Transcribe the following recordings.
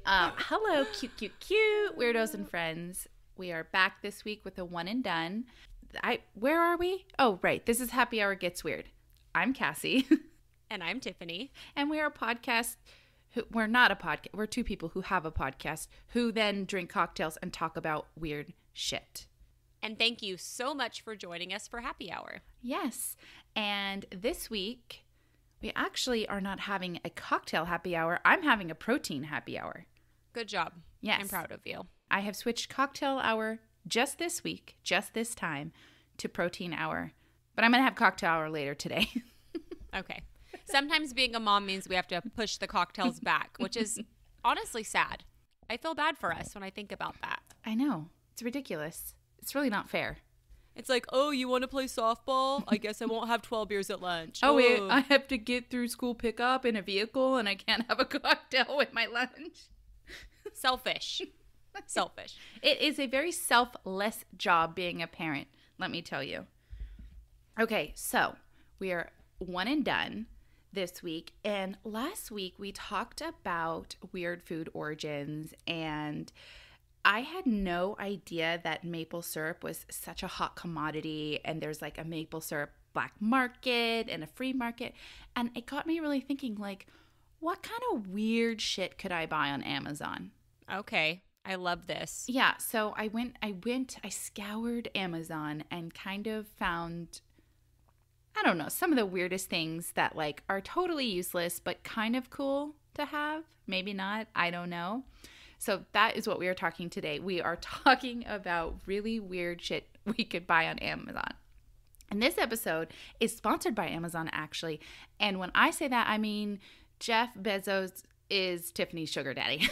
Hello, cute weirdos and friends. We are back this week with a one and done. Where are we? Oh, right. This is Happy Hour Gets Weird. I'm Cassie. And I'm Tiffany. And we are a podcast. We're not a podcast. We're two people who have a podcast who then drink cocktails and talk about weird shit. And thank you so much for joining us for Happy Hour. Yes. And this week, we actually are not having a cocktail happy hour. I'm having a protein happy hour. Good job. Yes. I'm proud of you. I have switched cocktail hour just this week, just this time, to protein hour. But I'm going to have cocktail hour later today. Okay. Sometimes being a mom means we have to push the cocktails back, which is honestly sad. I feel bad for us when I think about that. I know. It's ridiculous. It's really not fair. It's like, oh, you want to play softball? I guess I won't have 12 beers at lunch. Oh, wait, I have to get through school pickup in a vehicle and I can't have a cocktail with my lunch. Selfish. Selfish. It is a very selfless job being a parent, let me tell you. Okay, so we are one and done this week. And last week we talked about weird food origins, and I had no idea that maple syrup was such a hot commodity, and there's like a maple syrup black market and a free market. And it got me really thinking, like, what kind of weird shit could I buy on Amazon? Okay. I love this. Yeah, so I scoured Amazon and kind of found, I don't know, some of the weirdest things that like are totally useless but kind of cool to have. Maybe not, I don't know. So that is what we are talking today. We are talking about really weird shit we could buy on Amazon. And this episode is sponsored by Amazon, actually. And when I say that, I mean Jeff Bezos is Tiffany's sugar daddy.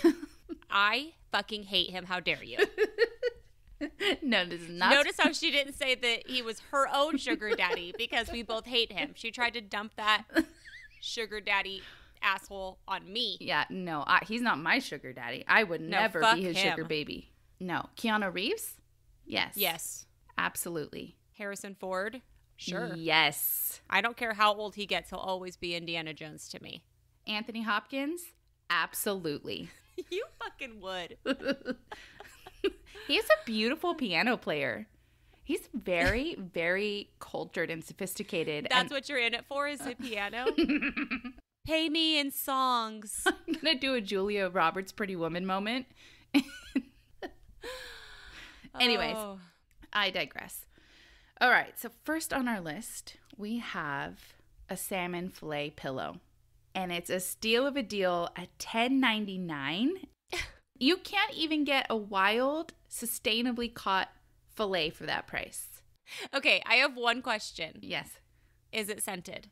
I fucking hate him. How dare you? No, this is not. Notice how she didn't say that he was her own sugar daddy because we both hate him. She tried to dump that sugar daddy asshole on me. Yeah, no, he's not my sugar daddy. I would never be his sugar baby. No. Keanu Reeves? Yes. Yes. Absolutely. Harrison Ford? Sure. Yes. I don't care how old he gets. He'll always be Indiana Jones to me. Anthony Hopkins? Absolutely. You fucking would. He's a beautiful piano player. He's very, very cultured and sophisticated. That's what you're in it for, is a piano? Pay me in songs. I'm going to do a Julia Roberts Pretty Woman moment. Anyways, I digress. All right, so first on our list, we have a salmon fillet pillow. And it's a steal of a deal at $10.99. You can't even get a wild, sustainably caught fillet for that price. Okay, I have one question. Yes. Is it scented?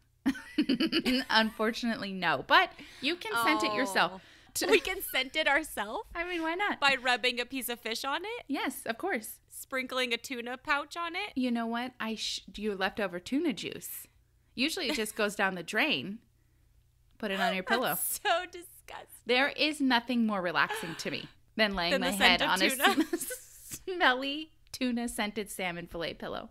Unfortunately, no. But you can scent it yourself. We can scent it ourselves? I mean, why not? By rubbing a piece of fish on it? Yes, of course. Sprinkling a tuna pouch on it? You know what? Do leftover tuna juice. Usually it just goes down the drain. Put it on your pillow. That's so disgusting. There is nothing more relaxing to me than laying my head on a smelly tuna-scented salmon fillet pillow.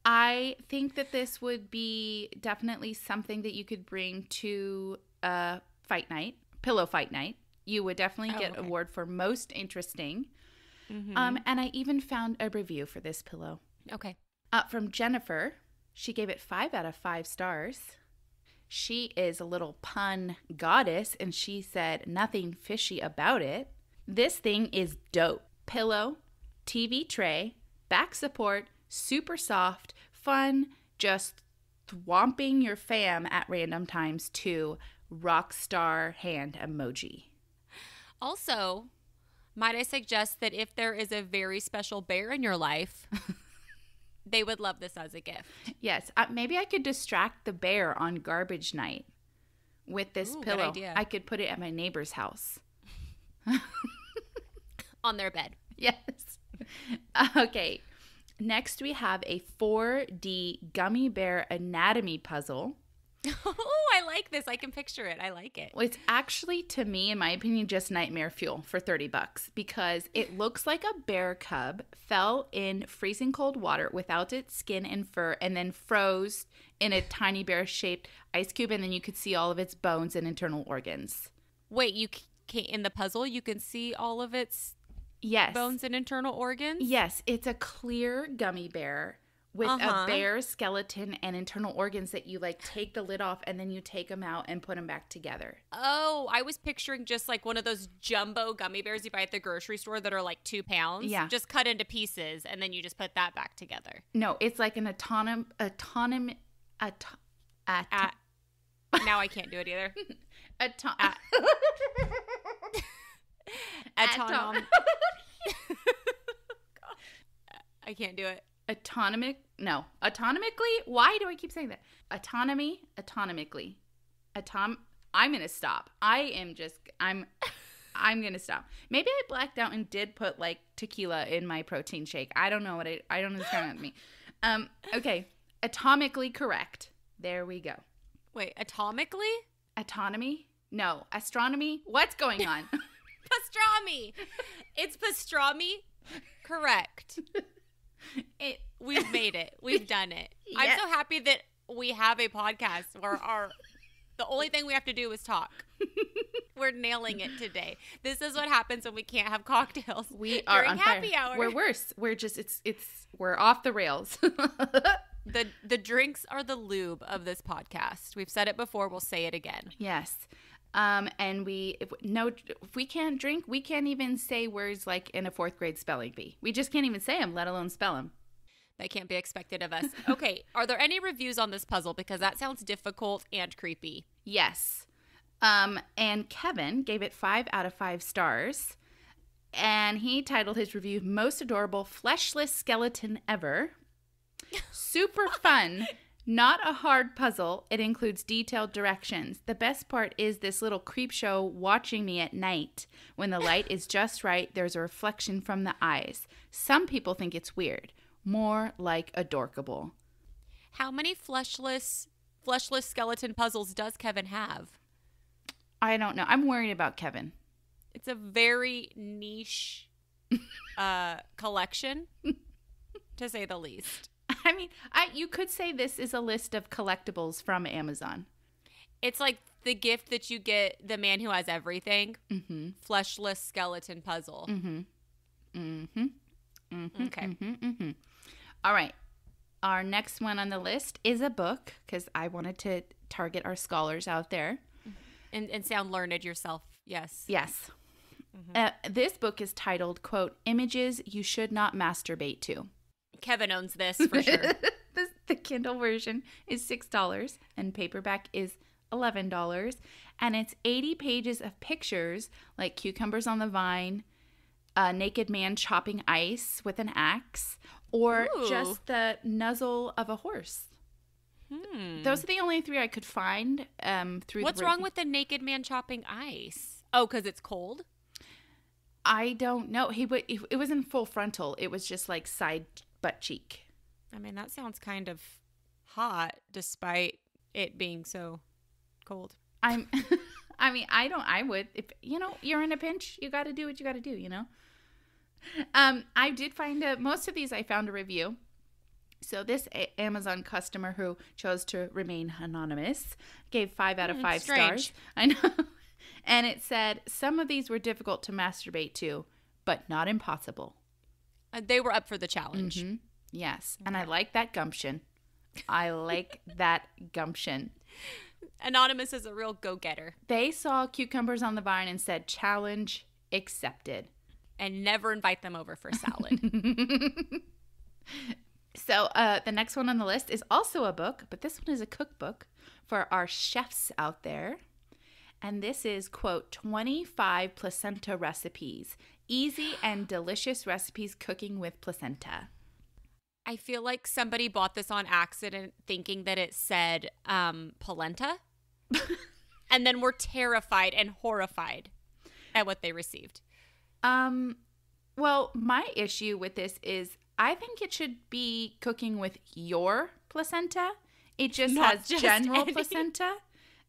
I think that this would be definitely something that you could bring to a fight night, pillow fight night. You would definitely get award for most interesting. Mm-hmm. And I even found a review for this pillow. Okay. From Jennifer. She gave it 5 out of 5 stars. She is a little pun goddess, and she said nothing fishy about it. This thing is dope. Pillow, TV tray, back support, super soft, fun, just thwomping your fam at random times to rock star hand emoji. Also, might I suggest that if there is a very special bear in your life, they would love this as a gift. Yes. Maybe I could distract the bear on garbage night with this pillow. Good idea. I could put it at my neighbor's house. On their bed. Yes. Okay. Next, we have a 4D gummy bear anatomy puzzle. Oh, I like this. I can picture it. I like it. Well, it's actually, to me, in my opinion, just nightmare fuel for $30 because it looks like a bear cub fell in freezing cold water without its skin and fur and then froze in a tiny bear-shaped ice cube, and then you could see all of its bones and internal organs. Wait, in the puzzle, you can see all of its Yes. bones and internal organs? Yes, it's a clear gummy bear with a bear's skeleton and internal organs that you like take the lid off and then you take them out and put them back together. Oh, I was picturing just like one of those jumbo gummy bears you buy at the grocery store that are like 2 pounds. Yeah. Just cut into pieces and then you just put that back together. No, it's like an autonomous. Now I can't do it either. I can't do it. Autonomically? Why do I keep saying that? Autonomically. I'm going to stop. I'm going to stop. Maybe I blacked out and did put like tequila in my protein shake. I don't know I don't understand what I mean. Okay. Atomically correct. There we go. Wait, atomically? Autonomy? No. Astronomy? What's going on? Pastrami. It's pastrami. Correct. We've made it. We've done it. Yes. I'm so happy that we have a podcast where the only thing we have to do is talk. We're nailing it today. This is what happens when we can't have cocktails. We are on happy fire. hour. We're worse. We're just we're off the rails. The drinks are the lube of this podcast. We've said it before. We'll say it again. Yes. And if we can't drink, we can't even say words like in a 4th grade spelling bee. We just can't even say them, let alone spell them. That can't be expected of us. Okay. Are there any reviews on this puzzle? Because that sounds difficult and creepy. Yes. And Kevin gave it 5 out of 5 stars. And he titled his review, Most Adorable Fleshless Skeleton Ever. Super fun. Not a hard puzzle. It includes detailed directions. The best part is this little creep show watching me at night. When the light is just right, there's a reflection from the eyes. Some people think it's weird. More like adorkable. How many fleshless skeleton puzzles does Kevin have? I don't know. I'm worried about Kevin. It's a very niche collection, to say the least. I mean, you could say this is a list of collectibles from Amazon. It's like the gift that you get the man who has everything. Mm-hmm. Fleshless skeleton puzzle. Mm-hmm. Mm-hmm. Mm-hmm. Okay. Mm-hmm. Mm-hmm. All right. Our next one on the list is a book, because I wanted to target our scholars out there. And sound learned yourself. Yes. Yes. Mm-hmm. This book is titled, quote, Images You Should Not Masturbate To. Kevin owns this for sure. The Kindle version is $6 and paperback is $11. And it's 80 pages of pictures like cucumbers on the vine, a naked man chopping ice with an axe, or just the nuzzle of a horse. Those are the only 3 I could find through. What's wrong with the naked man chopping ice? Oh, because it's cold? I don't know. It wasn't full frontal. It was just like side butt cheek. I mean, that sounds kind of hot despite it being so cold. I would, if, you're in a pinch, you got to do what you got to do, I did find most of these I found a review. So this Amazon customer who chose to remain anonymous gave 5 out of 5 stars. I know. And it said, some of these were difficult to masturbate to, but not impossible. They were up for the challenge. Mm-hmm. Yes. Okay. And I like that gumption. Anonymous is a real go-getter. They saw cucumbers on the vine and said, challenge accepted. And never invite them over for salad. So the next one on the list is also a book, but this one is a cookbook for our chefs out there. And this is, quote, 25 placenta recipes. Easy and delicious recipes cooking with placenta. I feel like somebody bought this on accident thinking that it said polenta. And then were terrified and horrified at what they received. Well, my issue with this is I think it should be cooking with your placenta. It just has general placenta.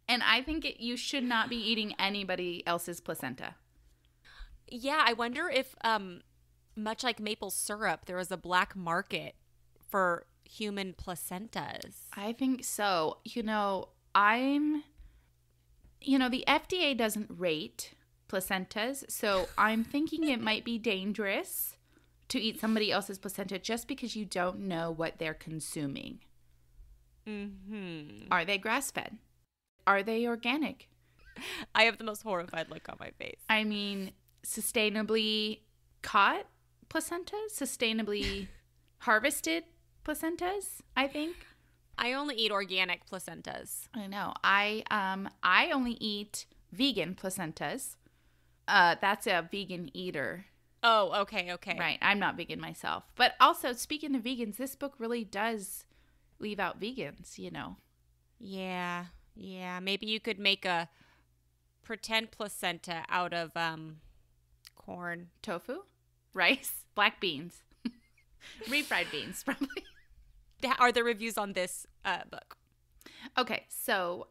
And I think you should not be eating anybody else's placenta. Yeah, I wonder if, much like maple syrup, there is a black market for human placentas. I think so. The FDA doesn't rate placentas. So I'm thinking it might be dangerous to eat somebody else's placenta just because you don't know what they're consuming. Are they grass-fed? Are they organic? I have the most horrified look on my face. I mean, sustainably caught placentas? Sustainably harvested placentas, I think. I only eat organic placentas. I know. I only eat vegan placentas. That's a vegan eater. Oh, okay. Right. I'm not vegan myself. But also, speaking of vegans, this book really does leave out vegans, you know. Yeah. Maybe you could make a pretend placenta out of corn. Tofu? Rice? Black beans? Refried beans, probably. Are there reviews on this book? Okay, so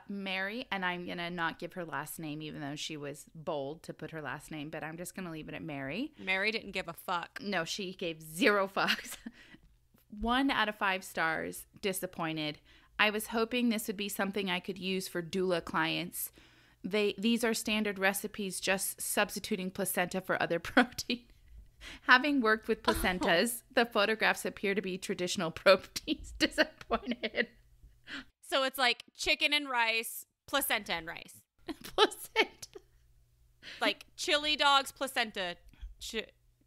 Mary, and I'm going to not give her last name, even though she was bold to put her last name, but I'm just going to leave it at Mary. Mary didn't give a fuck. No, she gave 0 fucks. 1 out of 5 stars, disappointed. I was hoping this would be something I could use for doula clients. These are standard recipes, just substituting placenta for other protein. Having worked with placentas, the photographs appear to be traditional proteins. Disappointed. So it's like chicken and rice, placenta and rice. Placenta. Like chili dogs, placenta.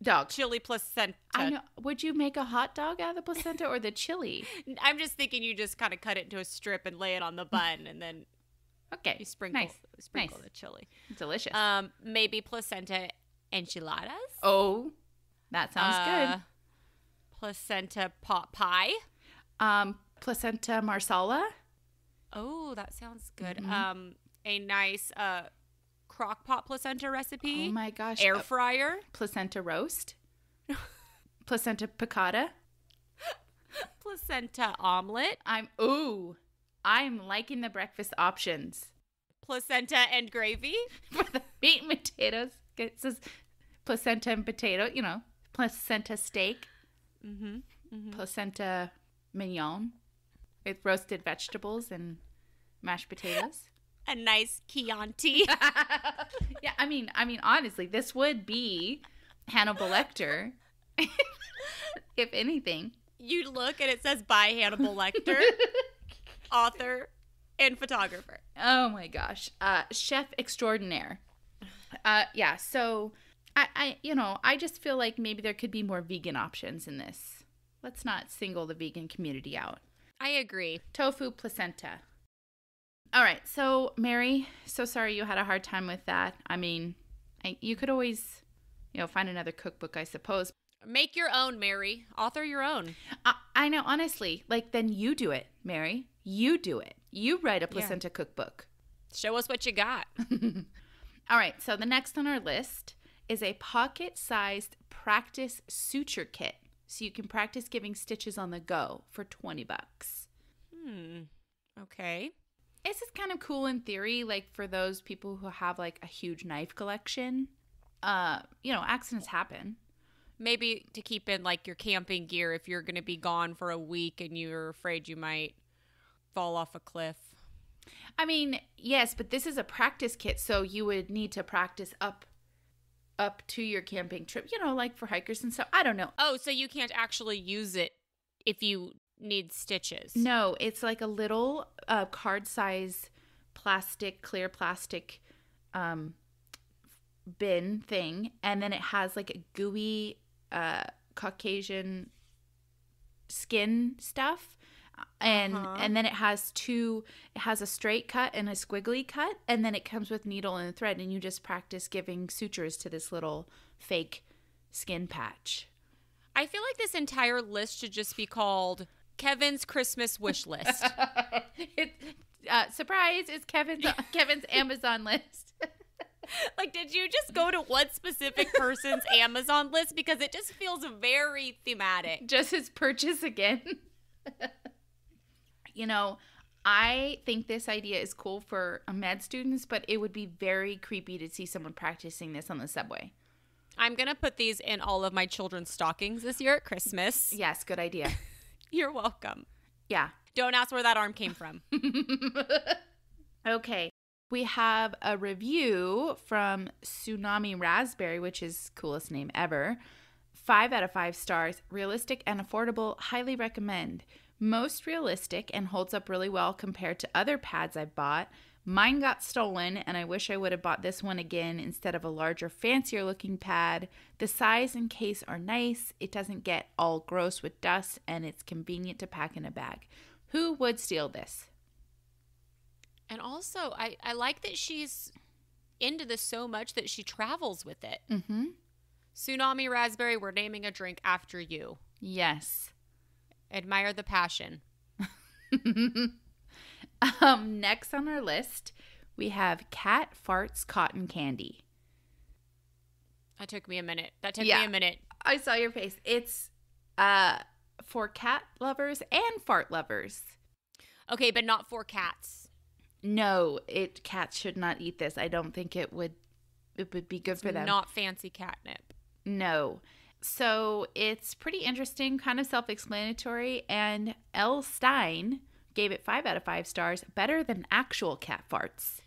Dog. Chili placenta. I know. Would you make a hot dog out of the placenta or the chili? I'm just thinking you just kind of cut it into a strip and lay it on the bun and then okay. you sprinkle Nice. the chili. Delicious. Maybe placenta enchiladas. Oh, that sounds good. Placenta pot pie. Placenta marsala. Oh, that sounds good. Mm-hmm. A nice crock pot placenta recipe. Oh my gosh. Air fryer. Placenta roast. Placenta piccata. Placenta omelet. I'm liking the breakfast options. Placenta and gravy. For the meat and potatoes. It says placenta and potato, placenta steak. Placenta mignon with roasted vegetables and mashed potatoes. A nice Chianti. Yeah, I mean, honestly, this would be Hannibal Lecter, if anything. You look and it says by Hannibal Lecter, author and photographer. Oh my gosh, chef extraordinaire. Yeah, so I just feel like maybe there could be more vegan options in this. Let's not single the vegan community out. I agree. Tofu placenta. All right, so Mary, so sorry you had a hard time with that. I mean, you could always, find another cookbook, I suppose. Make your own, Mary. Author your own. I know, honestly, then you do it, Mary. You do it. You write a placenta cookbook. Show us what you got. All right, so the next on our list is a pocket-sized practice suture kit. So you can practice giving stitches on the go for $20. Okay. This is kind of cool in theory, for those people who have a huge knife collection. Accidents happen. Maybe to keep in your camping gear if you're going to be gone for a week and you're afraid you might fall off a cliff. I mean, yes, but this is a practice kit, so you would need to practice up to your camping trip, for hikers and stuff. I don't know. Oh, so you can't actually use it if you need stitches. No, it's a little card size clear plastic bin thing, and then it has a gooey Caucasian skin stuff, and then it has a straight cut and a squiggly cut, and then it comes with needle and thread, and you just practice giving sutures to this little fake skin patch. I feel like this entire list should just be called Kevin's Christmas wish list. Surprise! It's Kevin's Amazon list. Did you just go to one specific person's Amazon list? Because it just feels very thematic. Just his purchase again. I think this idea is cool for med students, but it would be very creepy to see someone practicing this on the subway. I'm going to put these in all of my children's stockings this year at Christmas. Yes, good idea. You're welcome. Yeah. Don't ask where that arm came from. Okay. we have a review from Tsunami Raspberry, which is coolest name ever. 5 out of 5 stars. Realistic and affordable. Highly recommend. Most realistic and holds up really well compared to other pads I've bought. Mine got stolen, and I wish I would have bought this one again instead of a larger, fancier looking pad. The size and case are nice. It doesn't get all gross with dust, and it's convenient to pack in a bag. Who would steal this? And also, I like that she's into this so much that she travels with it. Mm-hmm. Tsunami Raspberry, we're naming a drink after you. Yes. Admire the passion. Next on our list, we have Cat Farts Cotton Candy. That took me a minute. I saw your face. It's for cat lovers and fart lovers. Okay, but not for cats. No, cats should not eat this. I don't think it would be good for them. Not fancy catnip. No. So it's pretty interesting, kind of self-explanatory, and Elle Stein gave it 5 out of 5 stars, better than actual cat farts.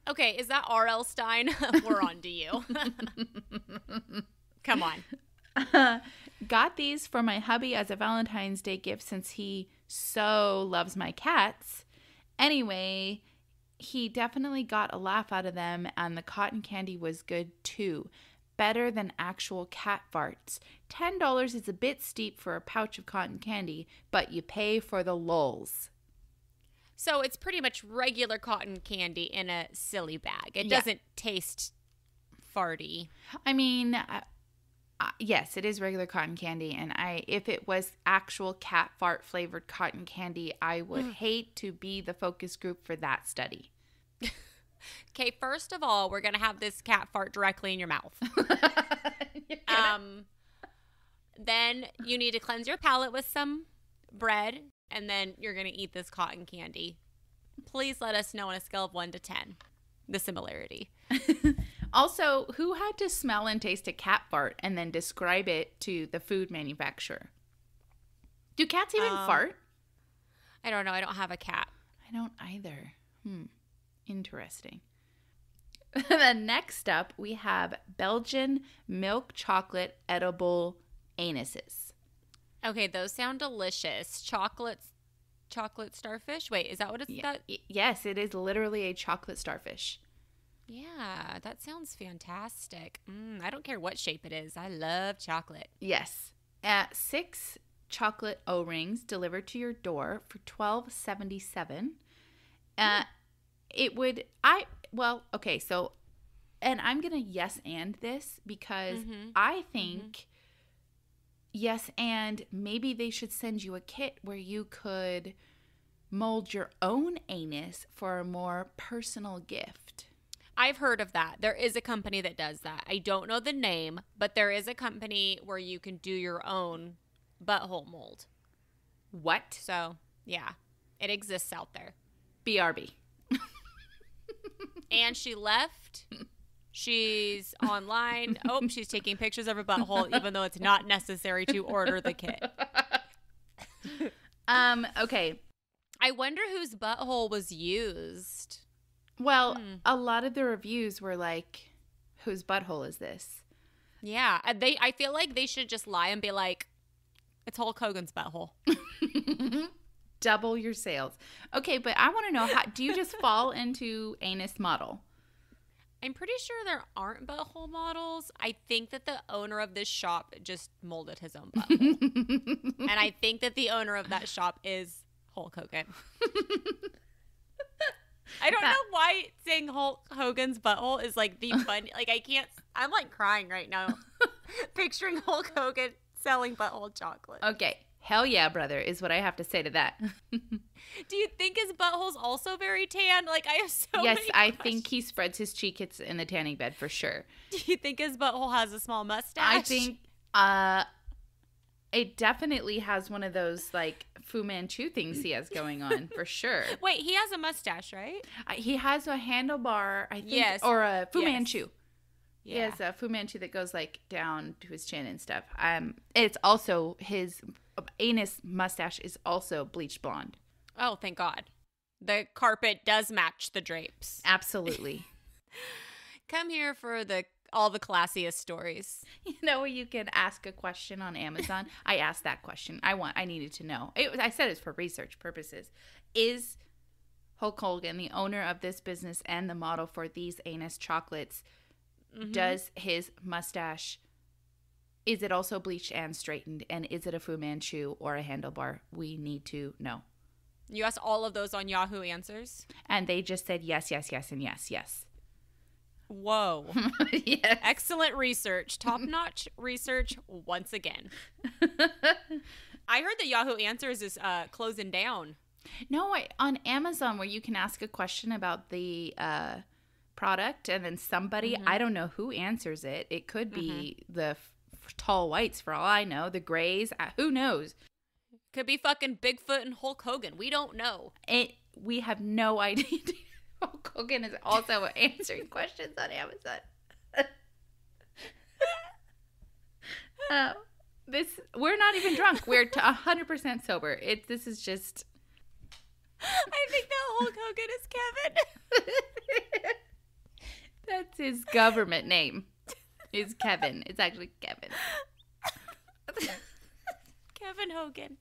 Okay, is that R.L. Stein? We're on to you. Come on. Got these for my hubby as a Valentine's Day gift since he so loves my cats. Anyway, he definitely got a laugh out of them, and the cotton candy was good too. Better than actual cat farts. $10 is a bit steep for a pouch of cotton candy, but you pay for the lulz. So it's pretty much regular cotton candy in a silly bag. It doesn't taste farty. I mean, yes, it is regular cotton candy, and if it was actual cat fart flavored cotton candy, I would hate to be the focus group for that study. Okay, first of all, we're going to have this cat fart directly in your mouth. Then you need to cleanse your palate with some bread, and then you're going to eat this cotton candy. Please let us know on a scale of 1 to 10 the similarity. Also, who had to smell and taste a cat fart and then describe it to the food manufacturer? Do cats even fart? I don't know. I don't have a cat. I don't either. Interesting. Then next up, we have Belgian milk chocolate edible anuses. Okay, those sound delicious. Chocolate starfish? Wait, is that what it's that? Yes, it is literally a chocolate starfish. Yeah, that sounds fantastic. I don't care what shape it is. I love chocolate. Yes. 6 chocolate O-rings delivered to your door for $12.77. And I'm going to yes and this because I think yes and maybe they should send you a kit where you could mold your own anus for a more personal gift. I've heard of that. There is a company that does that. I don't know the name, but there is a company where you can do your own butthole mold. What? So, yeah, it exists out there. BRB. And she left. She's online. Oh, she's taking pictures of her butthole, even though it's not necessary to order the kit. Okay. I wonder whose butthole was used. Well, a lot of the reviews were like, whose butthole is this? Yeah. I feel like they should just lie and be like, it's Hulk Hogan's butthole. Double your sales. Okay, but I want to know, how do you just fall into anus model? I'm pretty sure there aren't butthole models. I think that the owner of this shop just molded his own butthole. And I think that the owner of that shop is Hulk Hogan. I don't know why saying Hulk Hogan's butthole is like the fun. Like, I can't. I'm like crying right now. Picturing Hulk Hogan selling butthole chocolate. Okay. Hell yeah, brother, is what I have to say to that. Do you think his butthole's also very tan? Like, I have so many questions. I think he spreads his cheeks in the tanning bed for sure. Do you think his butthole has a small mustache? I think it definitely has one of those, like, Fu Manchu things he has going on, for sure. Wait, he has a mustache, right? He has a handlebar, I think, yes. or a Fu Manchu. Yeah. He has a Fu Manchu that goes, like, down to his chin and stuff. It's also his anus mustache is also bleached blonde. Oh, thank God. The carpet does match the drapes. Absolutely. Come here for all the classiest stories. You know, you can ask a question on Amazon. I asked that question. I needed to know. I said it's for research purposes. Is Hulk Hogan the owner of this business and the model for these anus chocolates? Mm-hmm. Does his mustache, is it also bleached and straightened? And is it a Fu Manchu or a handlebar? We need to know. You asked all of those on Yahoo Answers? And they just said yes, yes, yes, and yes, yes. Whoa. Yes. Excellent research. Top-notch research once again. I heard that Yahoo Answers is closing down. No, on Amazon, where you can ask a question about the product, and then somebody, I don't know who answers it. It could be the tall whites for all I know, the grays, who knows? Could be fucking Bigfoot and Hulk Hogan. We don't know. We have no idea. Hulk Hogan is also answering questions on Amazon. We're not even drunk. We're 100% sober. This is just. I think that Hulk Hogan is Kevin. That's his government name. Is Kevin. It's actually Kevin. Kevin Hogan.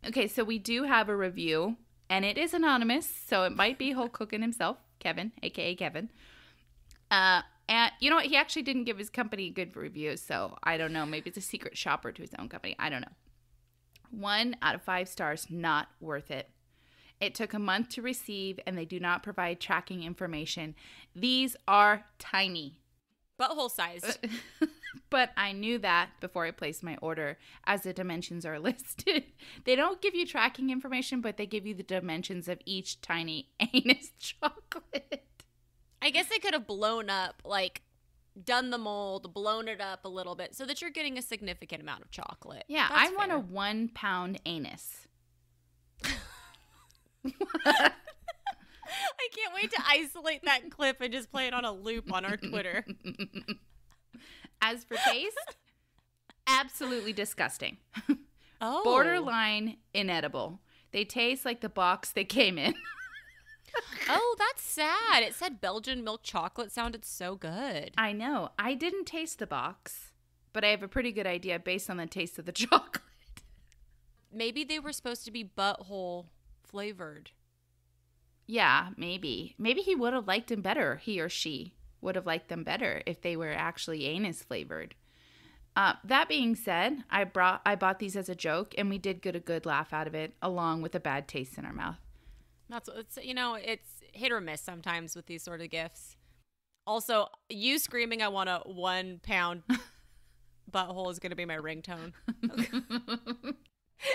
Okay, so we do have a review, and it is anonymous, so it might be Hulk Hogan himself, Kevin, a.k.a. Kevin. And you know what? He actually didn't give his company good reviews, so I don't know. Maybe it's a secret shopper to his own company. I don't know. 1 out of 5 stars, not worth it. It took a month to receive, and they do not provide tracking information. These are tiny. Butthole sized. But I knew that before I placed my order, as the dimensions are listed. They don't give you tracking information, but they give you the dimensions of each tiny anus chocolate. I guess they could have blown up, like, done the mold, blown it up a little bit, so that you're getting a significant amount of chocolate. Yeah, That's I want fair. a 1 pound anus. I can't wait to isolate that clip and just play it on a loop on our Twitter. As for taste, absolutely disgusting. Oh. Borderline inedible. They taste like the box they came in. Oh, that's sad. It said Belgian milk chocolate sounded so good. I know. I didn't taste the box, but I have a pretty good idea based on the taste of the chocolate. Maybe they were supposed to be butthole flavored. Yeah, maybe. Maybe he would have liked them better. He or she would have liked them better if they were actually anus flavored. That being said, I bought these as a joke, and we did get a good laugh out of it, along with a bad taste in our mouth. It's hit or miss sometimes with these sort of gifts. Also, you screaming I want a 1 pound butthole is going to be my ringtone.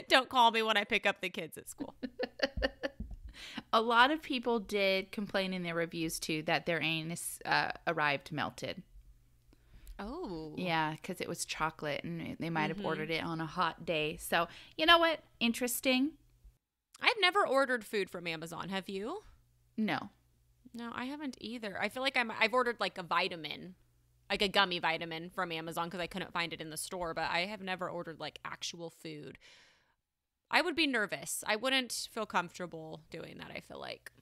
Don't call me when I pick up the kids at school. A lot of people did complain in their reviews, too, that their anus arrived melted. Oh. Yeah, because it was chocolate, and they might have ordered it on a hot day. So, you know what? Interesting. I've never ordered food from Amazon. Have you? No. No, I haven't either. I feel like I've ordered like a vitamin, like a gummy vitamin from Amazon because I couldn't find it in the store, but I have never ordered like actual food. I would be nervous. I wouldn't feel comfortable doing that, I feel like.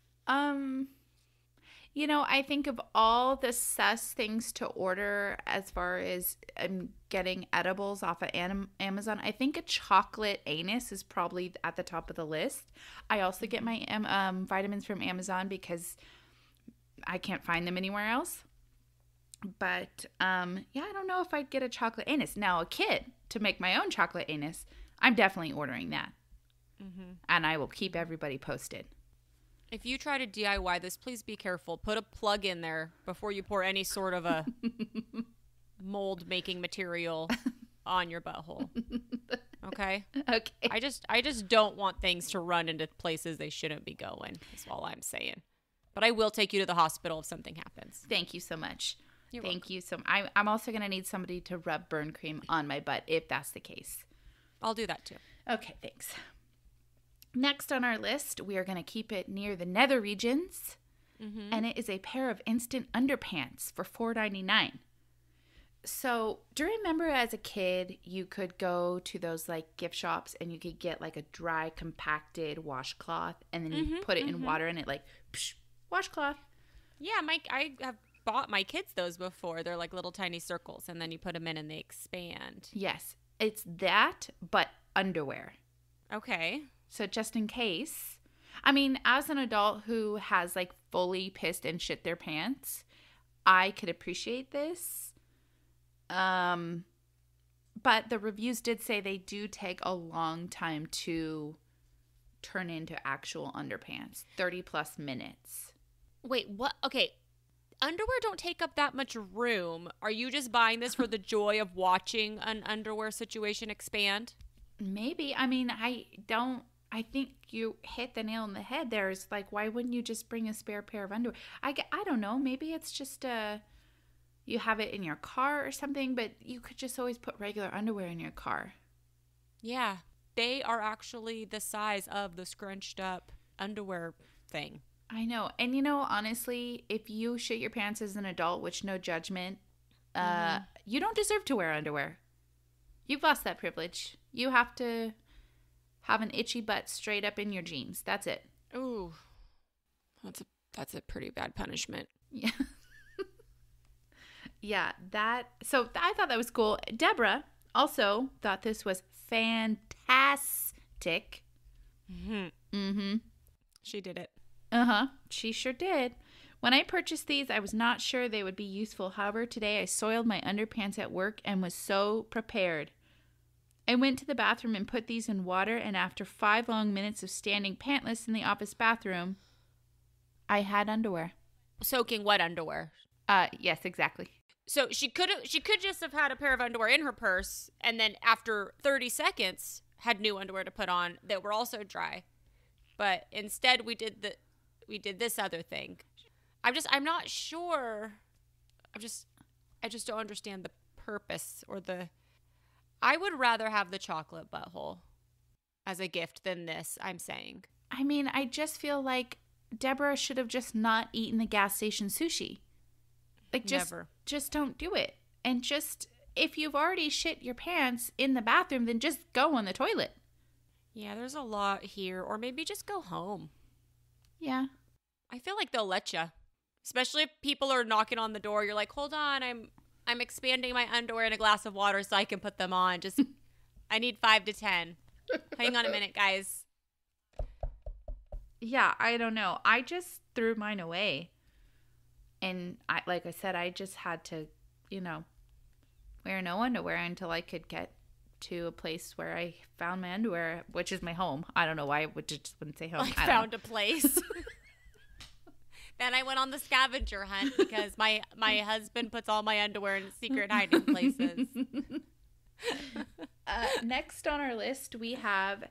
You know, I think of all the sus things to order as far as getting edibles off of Amazon. I think a chocolate anus is probably at the top of the list. I also get my vitamins from Amazon because I can't find them anywhere else. But, yeah, I don't know if I'd get a chocolate anus. Now, a kit to make my own chocolate anus, I'm definitely ordering that. Mm-hmm. And I will keep everybody posted. If you try to DIY this, please be careful. Put a plug in there before you pour any sort of a mold-making material on your butthole. Okay? Okay. I just don't want things to run into places they shouldn't be going. That's all I'm saying. But I will take you to the hospital if something happens. Thank you so much. You're Thank welcome. you so much. I'm also going to need somebody to rub burn cream on my butt if that's the case. I'll do that too. Okay, thanks. Next on our list, we are going to keep it near the nether regions, and it is a pair of instant underpants for $4.99. So, do you remember as a kid, you could go to those like gift shops and you could get like a dry, compacted washcloth and then you put it in water and it like, psh, washcloth. Yeah, I have bought my kids those before. They're like little tiny circles and then you put them in and they expand. Yes, it's that, but underwear. Okay. So, just in case. I mean, as an adult who has like fully pissed and shit their pants, I could appreciate this. But the reviews did say they do take a long time to turn into actual underpants, 30 plus minutes. Wait, what? Okay. Underwear don't take up that much room. Are you just buying this for the joy of watching an underwear situation expand? Maybe. I mean, I think you hit the nail on the head. There's like, why wouldn't you just bring a spare pair of underwear? I don't know. Maybe it's just you have it in your car or something, but you could just always put regular underwear in your car. Yeah. They are actually the size of the scrunched up underwear thing. I know. And honestly, if you shit your pants as an adult, which no judgment, you don't deserve to wear underwear. You've lost that privilege. You have to have an itchy butt straight up in your jeans. That's it. Ooh. That's a pretty bad punishment. Yeah. Yeah, so I thought that was cool. Deborah also thought this was fantastic. She did it. She sure did. When I purchased these, I was not sure they would be useful. However, today I soiled my underpants at work and was so prepared. I went to the bathroom and put these in water, and after 5 long minutes of standing pantless in the office bathroom, I had underwear. Soaking wet underwear. Yes, exactly. So she could just have had a pair of underwear in her purse, and then after 30 seconds had new underwear to put on that were also dry. But instead we did this other thing. I'm not sure. I just don't understand the purpose or I would rather have the chocolate butthole as a gift than this, I'm saying. I mean, I just feel like Deborah should have just not eaten the gas station sushi. Like, just don't do it. And just, if you've already shit your pants in the bathroom, then just go on the toilet. Yeah, there's a lot here. Or maybe just go home. Yeah. I feel like they'll let you. Especially if people are knocking on the door. You're like, hold on, I'm expanding my underwear in a glass of water so I can put them on. Just, I need 5 to 10. Hang on a minute, guys. Yeah, I don't know. I just threw mine away. And like I said, I just had to, wear no underwear until I could get to a place where I found my underwear, which is my home. I don't know why I just wouldn't say home. I found a place. Then I went on the scavenger hunt because my husband puts all my underwear in secret hiding places. Next on our list, we have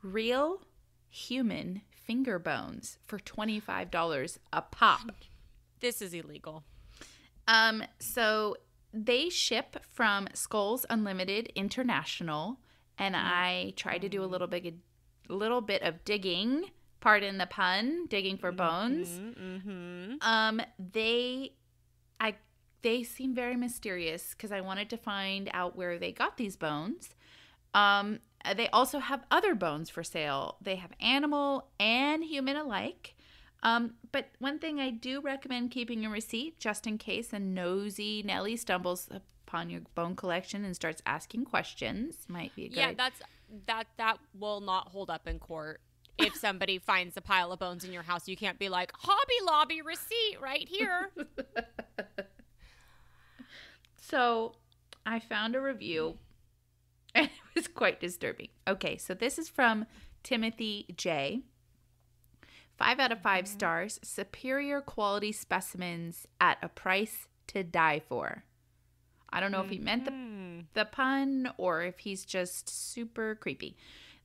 real human finger bones for $25 a pop. This is illegal. So they ship from Skulls Unlimited International, and I tried to do a little bit of digging. Pardon the pun, digging for bones. They seem very mysterious because I wanted to find out where they got these bones. They also have other bones for sale. They have animal and human alike. But one thing I do recommend keeping a receipt just in case a nosy Nelly stumbles upon your bone collection and starts asking questions. Might be a good idea. That will not hold up in court. If somebody finds a pile of bones in your house, you can't be like, Hobby Lobby receipt right here. So I found a review and it was quite disturbing. Okay, so this is from Timothy J. 5 out of 5 stars. Superior quality specimens at a price to die for. I don't know if he meant the pun or if he's just super creepy.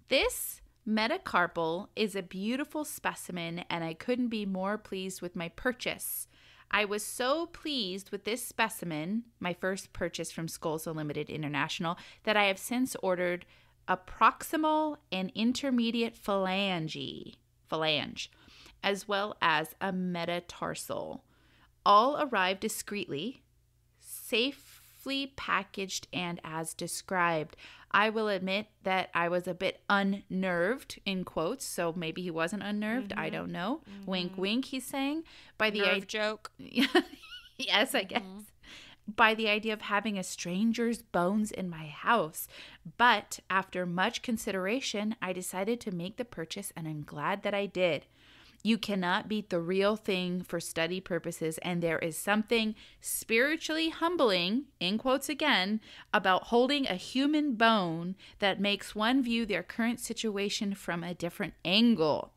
This metacarpal is a beautiful specimen, and I couldn't be more pleased with my purchase. I was so pleased with this specimen, my first purchase from Skulls Unlimited International, that I have since ordered a proximal and intermediate phalange, as well as a metatarsal. All arrived discreetly, safe safely packaged and as described. I will admit that I was a bit unnerved, in quotes, so maybe he wasn't unnerved. I don't know. Wink, wink, he's saying. By the Nerve joke. Yes, I guess. By the idea of having a stranger's bones in my house. But after much consideration, I decided to make the purchase, and I'm glad that I did. You cannot beat the real thing for study purposes, and there is something spiritually humbling, in quotes again, about holding a human bone that makes one view their current situation from a different angle.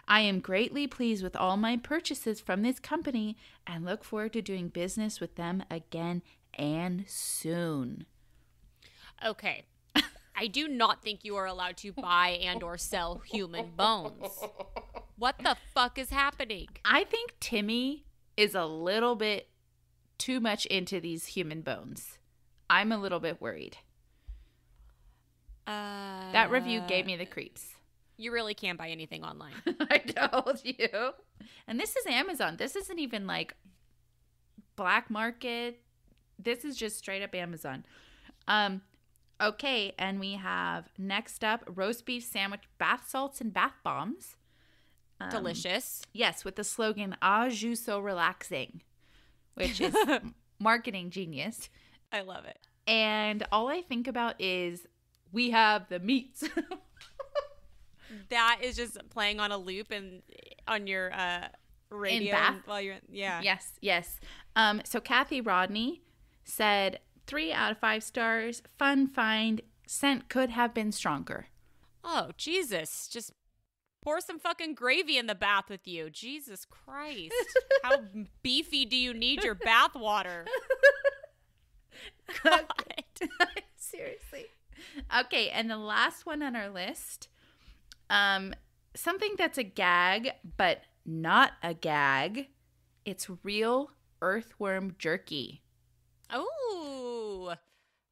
I am greatly pleased with all my purchases from this company and look forward to doing business with them again and soon. Okay. I do not think you are allowed to buy and or sell human bones. What the fuck is happening? I think Timmy is a little bit too much into these human bones. I'm a little bit worried. That review gave me the creeps. You really can't buy anything online. I told you. And this is Amazon. This isn't even like black market. This is just straight up Amazon. Okay, and we have next up roast beef sandwich, bath salts and bath bombs. Delicious. Yes, with the slogan "Ah, jus so relaxing," which is marketing genius. I love it. And all I think about is we have the meats. That is just playing on a loop and on your radio In bath? while you're Yes. So Kathy Rodney said 3 out of 5 stars. Fun find. Scent could have been stronger. Oh, Jesus. Just pour some fucking gravy in the bath with you. Jesus Christ. How beefy do you need your bath water? God. Seriously. Okay, and the last one on our list, something that's a gag, but not a gag. It's real earthworm jerky. Oh,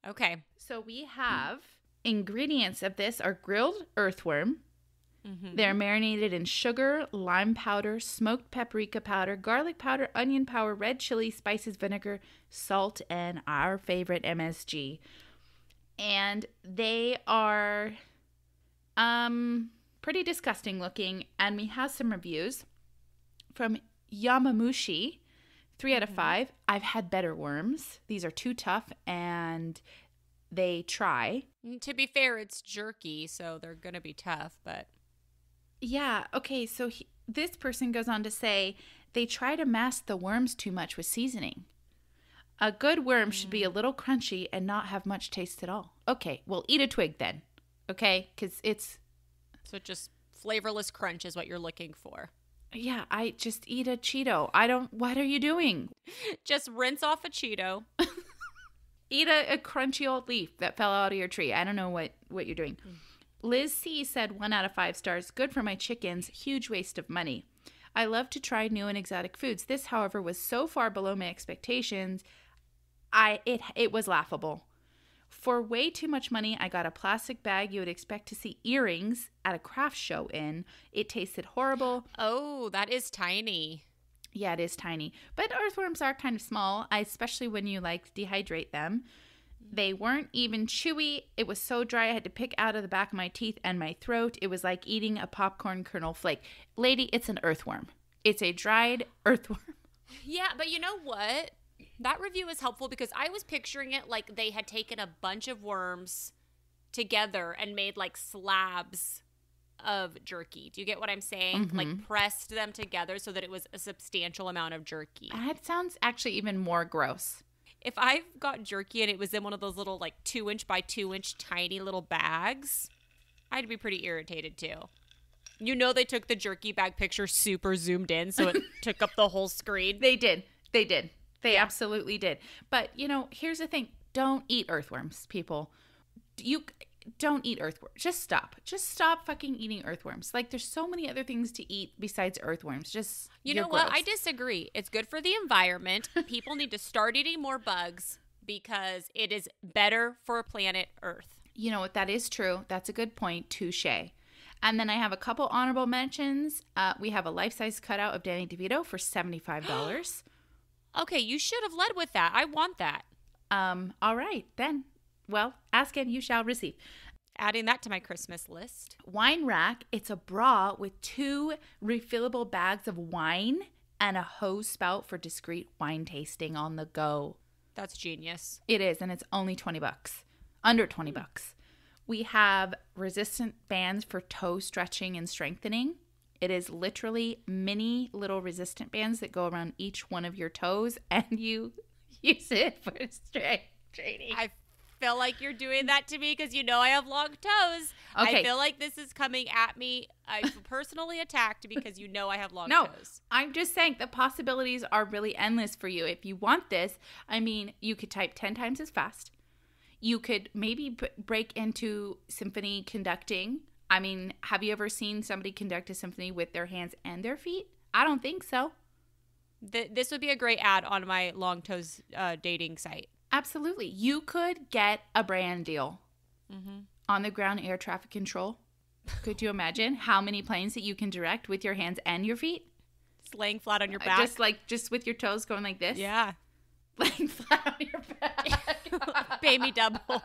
okay. So we have ingredients of this are grilled earthworm. Mm-hmm. They're marinated in sugar, lime powder, smoked paprika powder, garlic powder, onion powder, red chili, spices, vinegar, salt, and our favorite MSG. And they are pretty disgusting looking. And we have some reviews from Yamamushi. 3 out of 5. I've had better worms. These are too tough and they try. To be fair, it's jerky, so they're going to be tough, but... Yeah, okay, so this person goes on to say they try to mask the worms too much with seasoning. A good worm should be a little crunchy and not have much taste at all. Okay, well, eat a twig then, okay? Because it's... So just flavorless crunch is what you're looking for. Yeah, I just eat a Cheeto. What are you doing? Just rinse off a Cheeto. Eat a crunchy old leaf that fell out of your tree. I don't know what you're doing. Liz C. said 1 out of 5 stars. Good for my chickens. Huge waste of money. I love to try new and exotic foods. This, however, was so far below my expectations. It was laughable. For way too much money, I got a plastic bag you would expect to see earrings at a craft show in. It tasted horrible. Oh, that is tiny. Yeah, it is tiny. But earthworms are kind of small, especially when you dehydrate them. They weren't even chewy. It was so dry I had to pick out of the back of my teeth and my throat. It was like eating a popcorn kernel flake. Lady, it's an earthworm. It's a dried earthworm. Yeah, but you know what? That review is helpful because I was picturing it like they had taken a bunch of worms together and made slabs of jerky. Do you get what I'm saying? Mm-hmm. Pressed them together so that it was a substantial amount of jerky. That sounds actually even more gross. If I got jerky and it was in one of those little 2-inch by 2-inch tiny little bags, I'd be pretty irritated too. You know they took the jerky bag picture super zoomed in so it took up the whole screen. They did. They absolutely did. But, here's the thing. Don't eat earthworms, people. You don't eat earthworms. Just stop. Just stop fucking eating earthworms. There's so many other things to eat besides earthworms. You know what? I disagree. It's good for the environment. People need to start eating more bugs because it is better for planet Earth. You know what? That is true. That's a good point. Touché. And then I have a couple honorable mentions. We have a life-size cutout of Danny DeVito for $75. Okay, you should have led with that. I want that. All right, then. Well, ask and you shall receive. Adding that to my Christmas list. Wine rack. It's a bra with 2 refillable bags of wine and a hose spout for discreet wine tasting on the go. That's genius. It is, and it's only $20. Under $20. We have resistant bands for toe stretching and strengthening. It is literally mini little resistant bands that go around each one of your toes, and you use it for strength training. I feel like you're doing that to me because you know I have long toes. Okay. I feel like this is coming at me. I'm personally attacked because you know I have long No, toes. I'm just saying the possibilities are really endless for you. If you want this, I mean, you could type 10 times as fast. You could maybe break into symphony conducting. I mean, have you ever seen somebody conduct a symphony with their hands and their feet? I don't think so. This would be a great ad on my long toes dating site. Absolutely. You could get a brand deal on the ground air traffic control. Could you imagine how many planes that you can direct with your hands and your feet? Just laying flat on your back. Just with your toes going like this? Yeah. Laying flat on your back. Pay me double.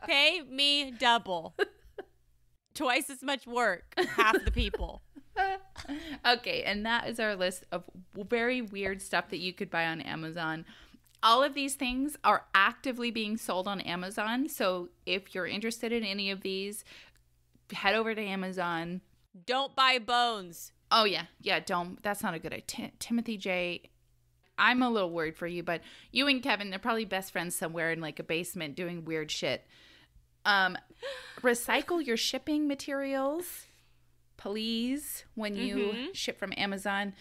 Pay me double. Twice as much work. Half the people. Okay, and that is our list of very weird stuff that you could buy on Amazon. All of these things are actively being sold on Amazon. So if you're interested in any of these, head over to Amazon. Don't buy bones. Oh, yeah. Yeah, don't. That's not a good idea. Timothy J., I'm a little worried for you, but you and Kevin, they're probably best friends somewhere in like a basement doing weird shit. Recycle your shipping materials, please, when you ship from Amazon.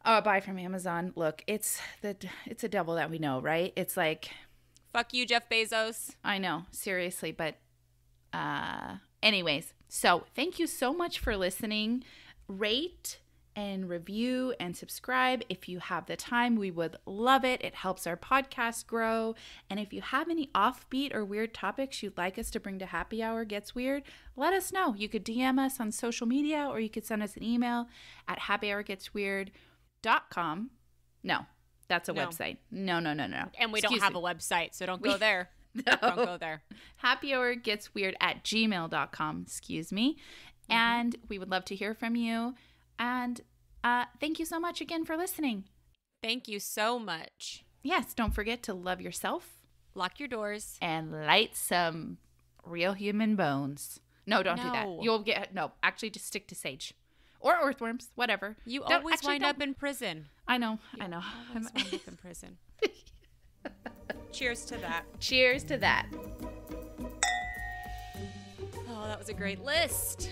Buy from Amazon. Look, it's a devil that we know, right? It's like, fuck you, Jeff Bezos. I know, seriously, but anyways, so thank you so much for listening. Rate and review and subscribe if you have the time. We would love it. It helps our podcast grow. And if you have any offbeat or weird topics you'd like us to bring to Happy Hour Gets Weird, let us know. You could DM us on social media, or you could send us an email at happyhourgetsweird.com. No, that's a website. No. And we don't have a website, so don't go there. No. Don't go there. happyhourgetsweird@gmail.com. Excuse me. And we would love to hear from you. And thank you so much again for listening. Thank you so much. Yes, don't forget to love yourself. Lock your doors. And light some real human bones. No, don't do that. You'll get, actually just stick to sage. Or earthworms, whatever. You always wind up in prison. I know. Always wind up in prison. Cheers to that. Cheers to that. Oh, that was a great list.